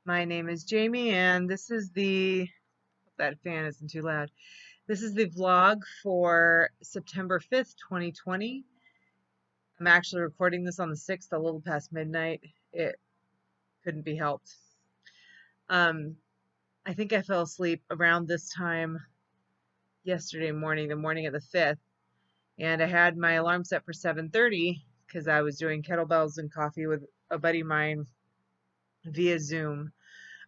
My name is Jamie, and this is that fan isn't too loud. This is the vlog for September 5th, 2020. I'm actually recording this on the 6th, a little past midnight. It couldn't be helped. Um, I think I fell asleep around this time yesterday morning, the morning of the 5th, and I had my alarm set for 7:30 because I was doing kettlebells and coffee with a buddy of mine via Zoom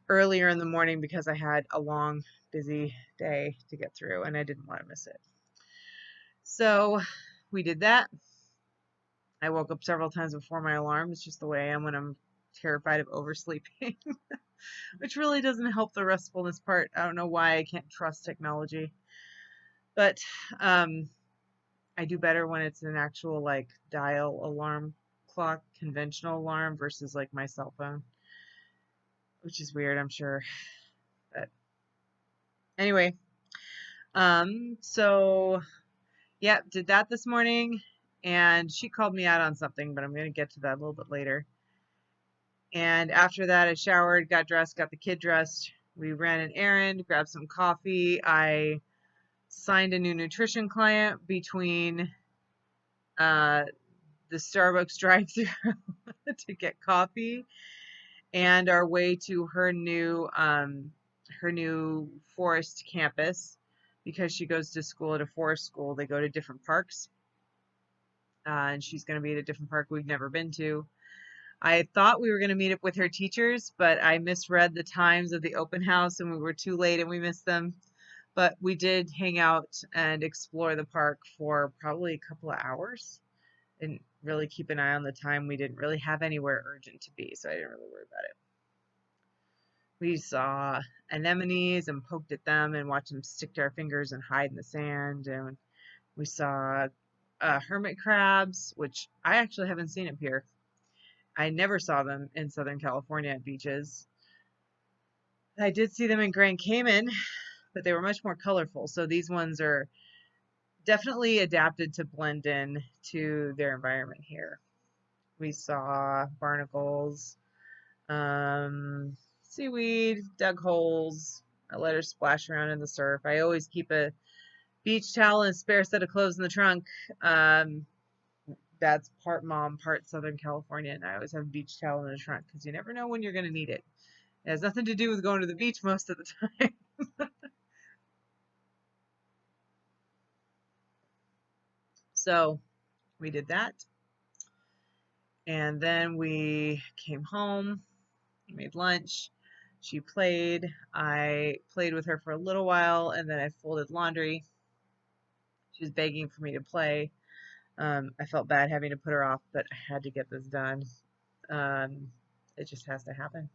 earlier in the morning because I had a long, busy day to get through and I didn't want to miss it. So we did that. I woke up several times before my alarm. It's just the way I am when I'm terrified of oversleeping, which really doesn't help the restfulness part. I don't know why I can't trust technology, but um, I do better when it's an actual like dial alarm clock, conventional alarm versus like my cell phone, which is weird, I'm sure. But anyway, so yeah, did that this morning, and she called me out on something, but I'm going to get to that a little bit later. And after that, I showered, got dressed, got the kid dressed. We ran an errand, grabbed some coffee. I signed a new nutrition client between uh, the Starbucks drive-thru to get coffee and our way to her new forest campus because she goes to school at a forest school. They go to different parks. And she's going to be at a different park we've never been to. I thought we were going to meet up with her teachers, but I misread the times of the open house and we were too late and we missed them. But we did hang out and explore the park for probably a couple of hours and really keep an eye on the time. We didn't really have anywhere urgent to be, so I didn't really worry about it. We saw anemones and poked at them and watched them stick to our fingers and hide in the sand. And we saw hermit crabs, which I actually haven't seen up here. I never saw them in Southern California at beaches. I did see them in Grand Cayman, but they were much more colorful. So these ones are definitely adapted to blend in to their environment here. We saw barnacles, seaweed, dug holes. I let her splash around in the surf. I always keep a beach towel and a spare set of clothes in the trunk. That's part mom, part Southern California, and I always have a beach towel in the trunk because you never know when you're going to need it. It has nothing to do with going to the beach most of the time. So we did that. And then we came home, made lunch. She played. I played with her for a little while, and then I folded laundry. She was begging for me to play. I felt bad having to put her off, but I had to get this done. Um, it just has to happen.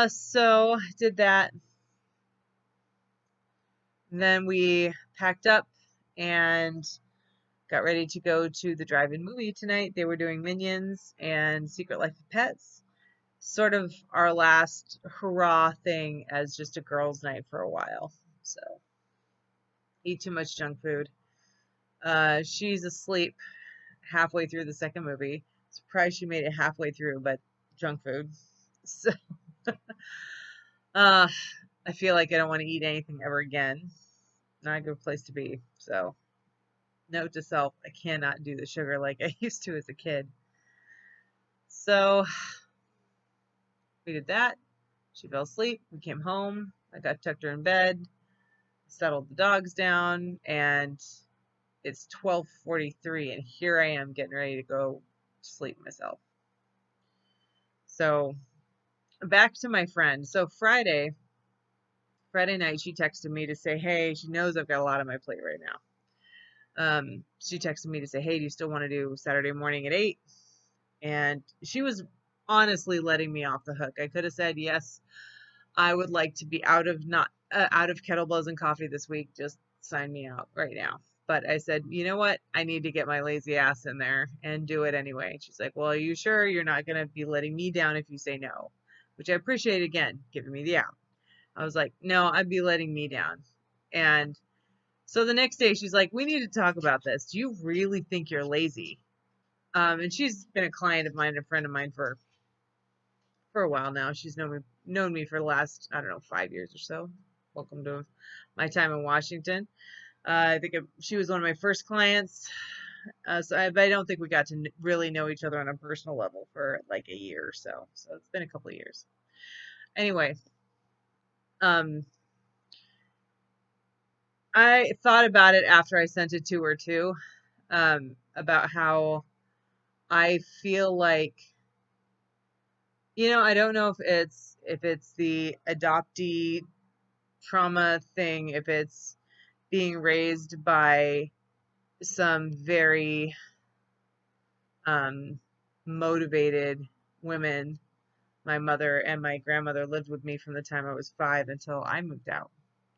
So did that. And then we packed up and got ready to go to the drive-in movie tonight. They were doing Minions and Secret Life of Pets. Sort of our last hurrah thing as just a girls' night for a while. So, eat too much junk food. She's asleep halfway through the second movie. Surprised she made it halfway through, but junk food. So, uh, I feel like I don't want to eat anything ever again. Not a good place to be. So, note to self, I cannot do the sugar like I used to as a kid. So, we did that. She fell asleep. We came home. I got tucked her in bed, settled the dogs down, and it's 12:43, and here I am getting ready to go to sleep myself. So, back to my friend. So, Friday night, she texted me to say, hey, she knows I've got a lot on my plate right now. She texted me to say, hey, do you still want to do Saturday morning at 8? And she was honestly letting me off the hook. I could have said, yes, I would like to be out of kettlebells and coffee this week. Just sign me out right now. But I said, you know what? I need to get my lazy ass in there and do it anyway. She's like, well, are you sure you're not going to be letting me down if you say no? Which I appreciate, again, giving me the out. I was like, no, I'd be letting me down. And so the next day she's like, we need to talk about this. Do you really think you're lazy? And she's been a client of mine, a friend of mine for for a while now. She's known me for the last, I don't know, 5 years or so. Welcome to my time in Washington. I think she was one of my first clients. But I don't think we got to really know each other on a personal level for like a year or so. So it's been a couple of years. Anyway, um, I thought about it after I sent it to her too, about how I feel like, I don't know if it's the adoptee trauma thing, if it's being raised by some very motivated women. My mother and my grandmother lived with me from the time I was 5 until I moved out,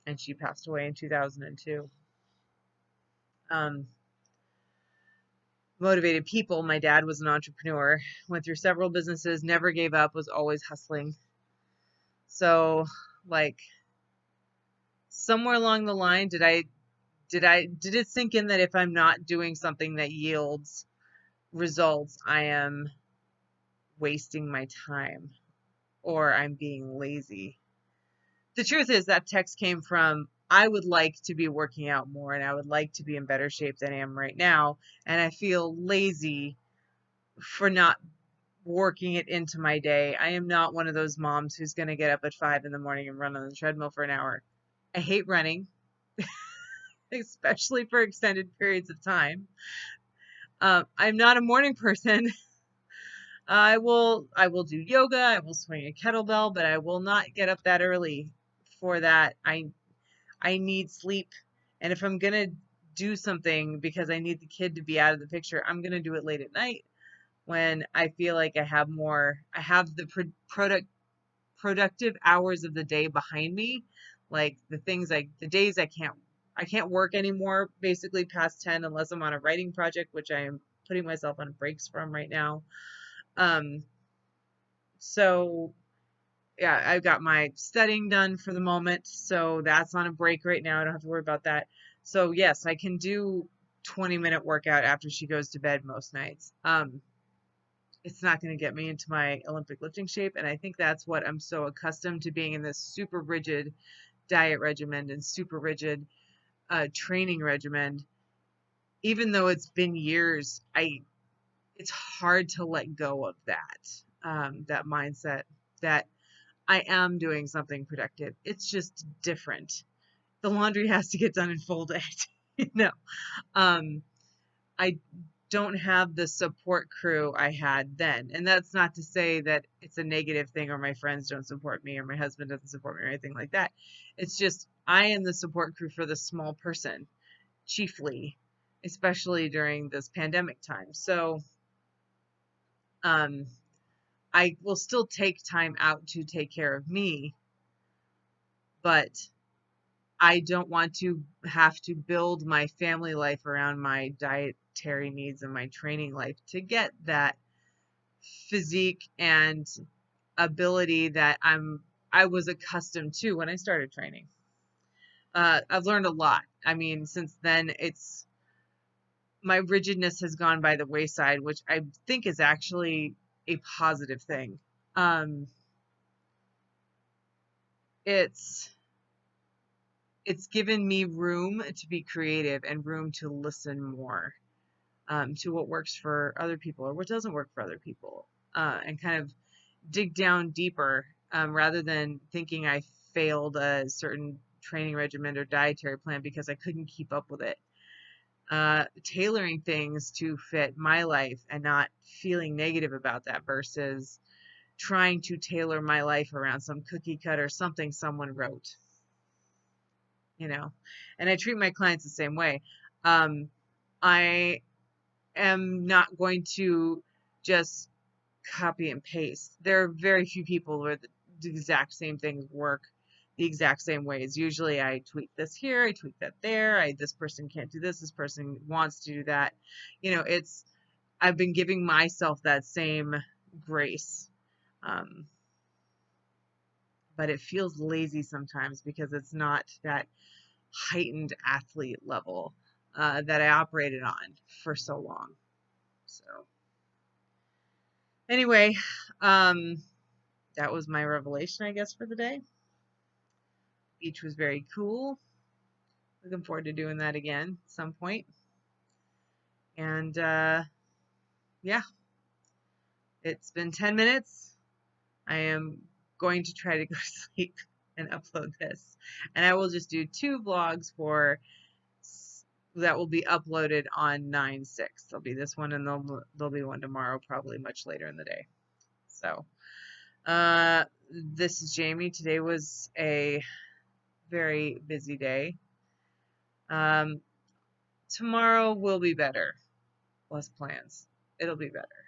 and she passed away in 2002. Um, Motivated people. My dad was an entrepreneur, went through several businesses, never gave up, was always hustling. So, like, somewhere along the line, did it sink in that if I'm not doing something that yields results, I am wasting my time or I'm being lazy? The truth is that text came from, I would like to be working out more and I would like to be in better shape than I am right now, and I feel lazy for not working it into my day. I am not one of those moms who's going to get up at 5 in the morning and run on the treadmill for an hour. I hate running, especially for extended periods of time. I'm not a morning person. I will do yoga, I will swing a kettlebell, but I will not get up that early for that. I need sleep. And if I'm going to do something because I need the kid to be out of the picture, I'm going to do it late at night when I feel like I have the productive hours of the day behind me. Like the days I can't work anymore, basically past 10, unless I'm on a writing project, which I am putting myself on breaks from right now. So yeah, I've got my studying done for the moment, so that's on a break right now. I don't have to worry about that. So yes, I can do 20-minute workout after she goes to bed most nights. It's not going to get me into my Olympic lifting shape, and I think that's what I'm so accustomed to, being in this super rigid diet regimen and super rigid training regimen. Even though it's been years, it's hard to let go of that mindset that I am doing something productive. It's just different. The laundry has to get done in full day. Um, I don't have the support crew I had then. And that's not to say that it's a negative thing or my friends don't support me or my husband doesn't support me or anything like that. It's just I am the support crew for the small person, chiefly, especially during this pandemic time. So um, I will still take time out to take care of me, but I don't want to have to build my family life around my dietary needs and my training life to get that physique and ability that I was accustomed to when I started training. I've learned a lot. I mean, since then, my rigidness has gone by the wayside, which I think is actually a positive thing. It's given me room to be creative and room to listen more to what works for other people or what doesn't work for other people, and kind of dig down deeper, rather than thinking I failed a certain training regimen or dietary plan because I couldn't keep up with it. Tailoring things to fit my life and not feeling negative about that versus trying to tailor my life around some cookie cutter something someone wrote, and I treat my clients the same way. I am not going to just copy and paste. There are very few people where the exact same things work the exact same ways. Usually I tweak this here, I tweak that there. This person can't do this person wants to do that. I've been giving myself that same grace. But it feels lazy sometimes because it's not that heightened athlete level that I operated on for so long. So anyway, that was my revelation, I guess, for the day. Beach was very cool. Looking forward to doing that again at some point. And yeah, it's been 10 minutes. I am going to try to go to sleep and upload this. And I will just do 2 vlogs that will be uploaded on 9/6. There'll be this one and there'll be one tomorrow, probably much later in the day. So, this is Jamie. Today was a very busy day. Tomorrow will be better. Less plans. It'll be better.